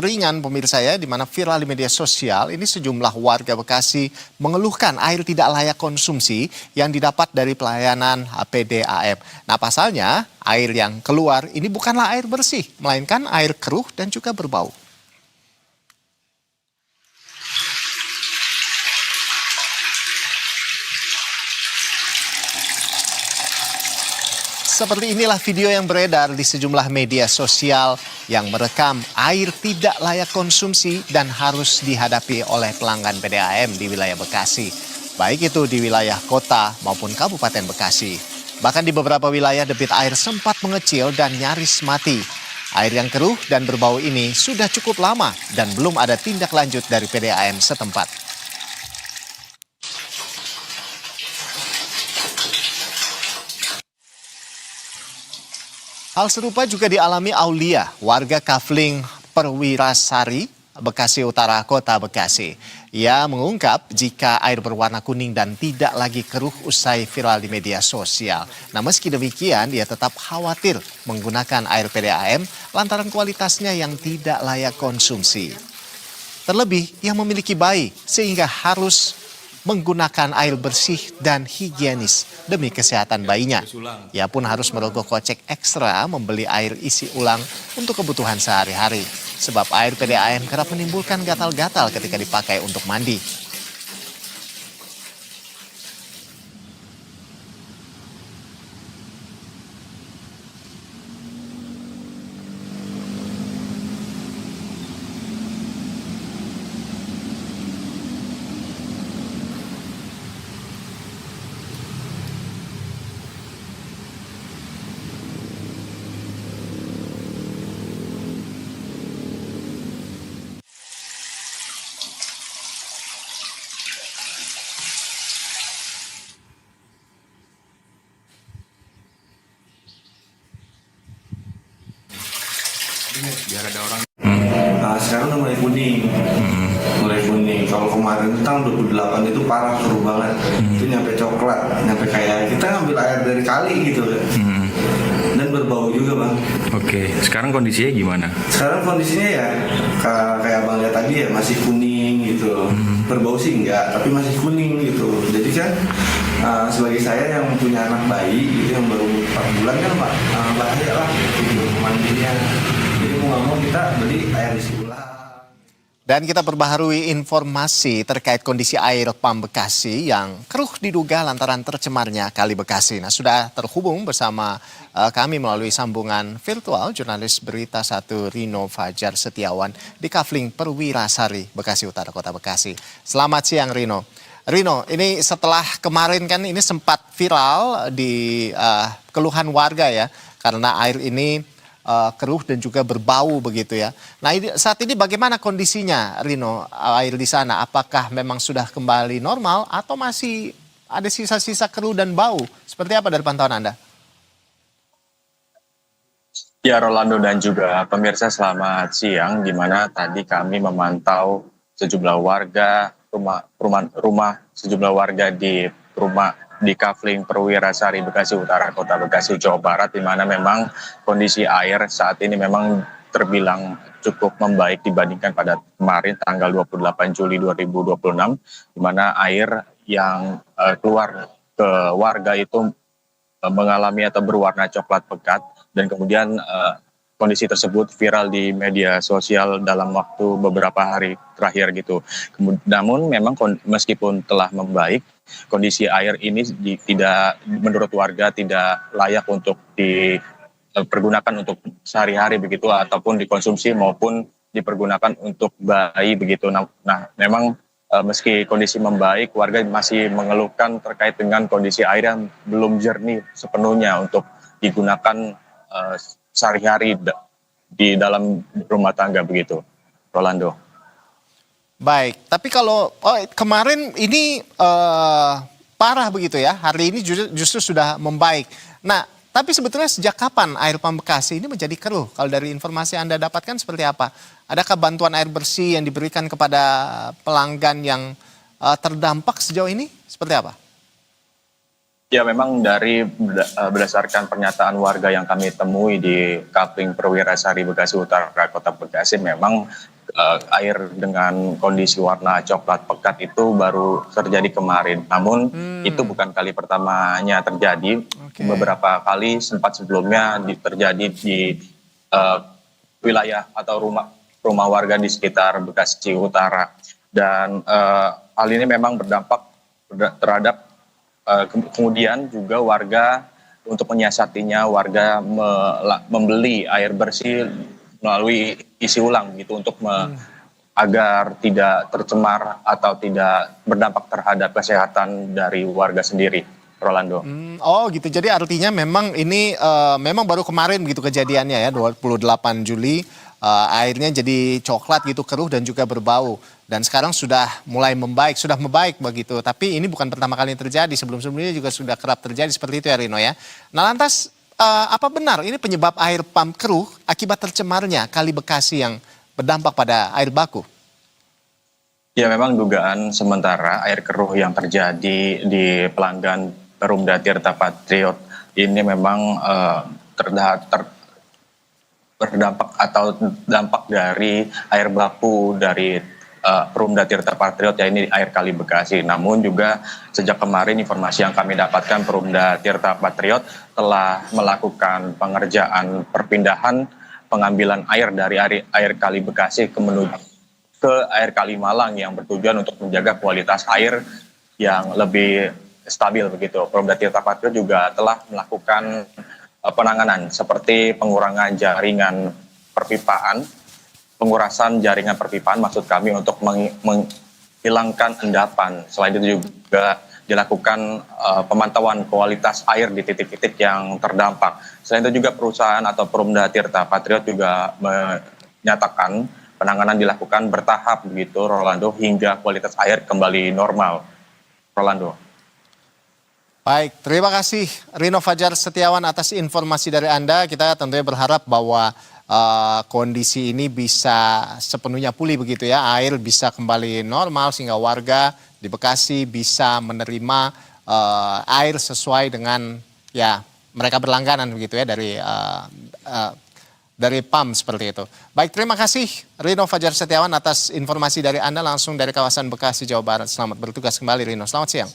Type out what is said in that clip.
Ringan pemirsa ya, di mana viral di media sosial ini sejumlah warga Bekasi mengeluhkan air tidak layak konsumsi yang didapat dari pelayanan PDAM. Nah pasalnya air yang keluar ini bukanlah air bersih, melainkan air keruh dan juga berbau. Seperti inilah video yang beredar di sejumlah media sosial yang merekam air tidak layak konsumsi dan harus dihadapi oleh pelanggan PDAM di wilayah Bekasi. Baik itu di wilayah kota maupun Kabupaten Bekasi. Bahkan di beberapa wilayah debit air sempat mengecil dan nyaris mati. Air yang keruh dan berbau ini sudah cukup lama dan belum ada tindak lanjut dari PDAM setempat. Hal serupa juga dialami Aulia, warga Kafling Perwirasari, Bekasi Utara, Kota Bekasi. Ia mengungkap jika air berwarna kuning dan tidak lagi keruh usai viral di media sosial. Nah meski demikian, ia tetap khawatir menggunakan air PDAM lantaran kualitasnya yang tidak layak konsumsi. Terlebih, ia memiliki bayi sehingga harus menggunakan air bersih dan higienis demi kesehatan bayinya. Ia pun harus merogoh kocek ekstra membeli air isi ulang untuk kebutuhan sehari-hari. Sebab air PDAM kerap menimbulkan gatal-gatal ketika dipakai untuk mandi. Biar ada orang. Nah, sekarang udah mulai kuning. Mulai kuning. Kalau kemarin itu tahun 28 itu parah, keruh banget. Itu nyampe coklat, nyampe kayak kita ngambil air dari kali gitu. Dan berbau juga, Bang. Oke, sekarang kondisinya gimana? Sekarang kondisinya ya kayak Bang lihat tadi ya, masih kuning gitu. Berbau sih enggak, tapi masih kuning gitu. Jadi kan sebagai saya yang punya anak bayi gitu, yang baru 4 bulan kan Pak, bahaya lah gitu mandinya. Jadi mau nggak mau kita beli air isi ulang. Dan kita perbaharui informasi terkait kondisi air PAM Bekasi yang keruh diduga lantaran tercemarnya Kali Bekasi. Nah, sudah terhubung bersama kami melalui sambungan virtual jurnalis Berita 1 Rino Fajar Setiawan di Kafling Perwirasari, Bekasi Utara, Kota Bekasi. Selamat siang Rino. Rino, ini setelah kemarin kan ini sempat viral di keluhan warga ya, karena air ini keruh dan juga berbau begitu ya. Nah saat ini bagaimana kondisinya Rino, air di sana? Apakah memang sudah kembali normal atau masih ada sisa-sisa keruh dan bau? Seperti apa dari pantauan Anda? Ya Rolando dan juga pemirsa, selamat siang, di mana tadi kami memantau sejumlah warga sejumlah warga di Kafling Perwirasari, Bekasi Utara, Kota Bekasi, Jawa Barat, di mana memang kondisi air saat ini memang terbilang cukup membaik dibandingkan pada kemarin tanggal 28 Juli 2026, di mana air yang keluar ke warga itu mengalami atau berwarna coklat pekat, dan kemudian kondisi tersebut viral di media sosial dalam waktu beberapa hari terakhir gitu. Namun memang meskipun telah membaik, kondisi air ini tidak, menurut warga, tidak layak untuk dipergunakan untuk sehari-hari begitu, ataupun dikonsumsi maupun dipergunakan untuk bayi begitu. Nah memang meski kondisi membaik, warga masih mengeluhkan terkait dengan kondisi air yang belum jernih sepenuhnya untuk digunakan sehari-hari di dalam rumah tangga begitu, Rolando. Baik, tapi kalau kemarin ini parah begitu ya, hari ini justru sudah membaik. Nah, tapi sebetulnya sejak kapan air PAM Bekasi ini menjadi keruh? Kalau dari informasi Anda dapatkan seperti apa? Adakah bantuan air bersih yang diberikan kepada pelanggan yang terdampak sejauh ini? Seperti apa? Ya memang berdasarkan pernyataan warga yang kami temui di Kapling Perwirasari Bekasi Utara Kota Bekasi, memang air dengan kondisi warna coklat pekat itu baru terjadi kemarin. Namun itu bukan kali pertamanya terjadi. Oke. Beberapa kali sempat sebelumnya terjadi di wilayah atau rumah warga di sekitar Bekasi Utara. Dan hal ini memang berdampak terhadap kemudian juga warga untuk menyiasatinya, warga membeli air bersih melalui isi ulang gitu untuk agar tidak tercemar atau tidak berdampak terhadap kesehatan dari warga sendiri, Rolando. Oh gitu, jadi artinya memang ini memang baru kemarin begitu kejadiannya ya, 28 Juli airnya jadi coklat gitu, keruh dan juga berbau. Dan sekarang sudah mulai membaik begitu. Tapi ini bukan pertama kali terjadi, sebelum-sebelumnya juga sudah kerap terjadi seperti itu ya Rino ya. Nah lantas apa benar ini penyebab air pam keruh akibat tercemarnya Kali Bekasi yang berdampak pada air baku? Ya memang dugaan sementara air keruh yang terjadi di pelanggan Perumda Tirta Patriot ini memang berdampak atau dampak dari air baku dari Perumda Tirta Patriot, ya ini air Kali Bekasi. Namun juga sejak kemarin informasi yang kami dapatkan, Perumda Tirta Patriot telah melakukan pengerjaan perpindahan pengambilan air dari air Kali Bekasi ke air Kali Malang yang bertujuan untuk menjaga kualitas air yang lebih stabil begitu. Perumda Tirta Patriot juga telah melakukan penanganan seperti pengurangan jaringan perpipaan, pengurasan jaringan perpipaan maksud kami untuk menghilangkan endapan. Selain itu juga dilakukan pemantauan kualitas air di titik-titik yang terdampak. Selain itu juga perusahaan atau Perumda Tirta Patriot juga menyatakan penanganan dilakukan bertahap begitu, Rolando, hingga kualitas air kembali normal. Rolando. Baik, terima kasih Rino Fajar Setiawan atas informasi dari Anda. Kita tentunya berharap bahwa kondisi ini bisa sepenuhnya pulih begitu ya. Air bisa kembali normal sehingga warga di Bekasi bisa menerima air sesuai dengan ya mereka berlangganan begitu ya dari PAM seperti itu. Baik, terima kasih Rino Fajar Setiawan atas informasi dari Anda langsung dari kawasan Bekasi, Jawa Barat. Selamat bertugas kembali Rino. Selamat siang.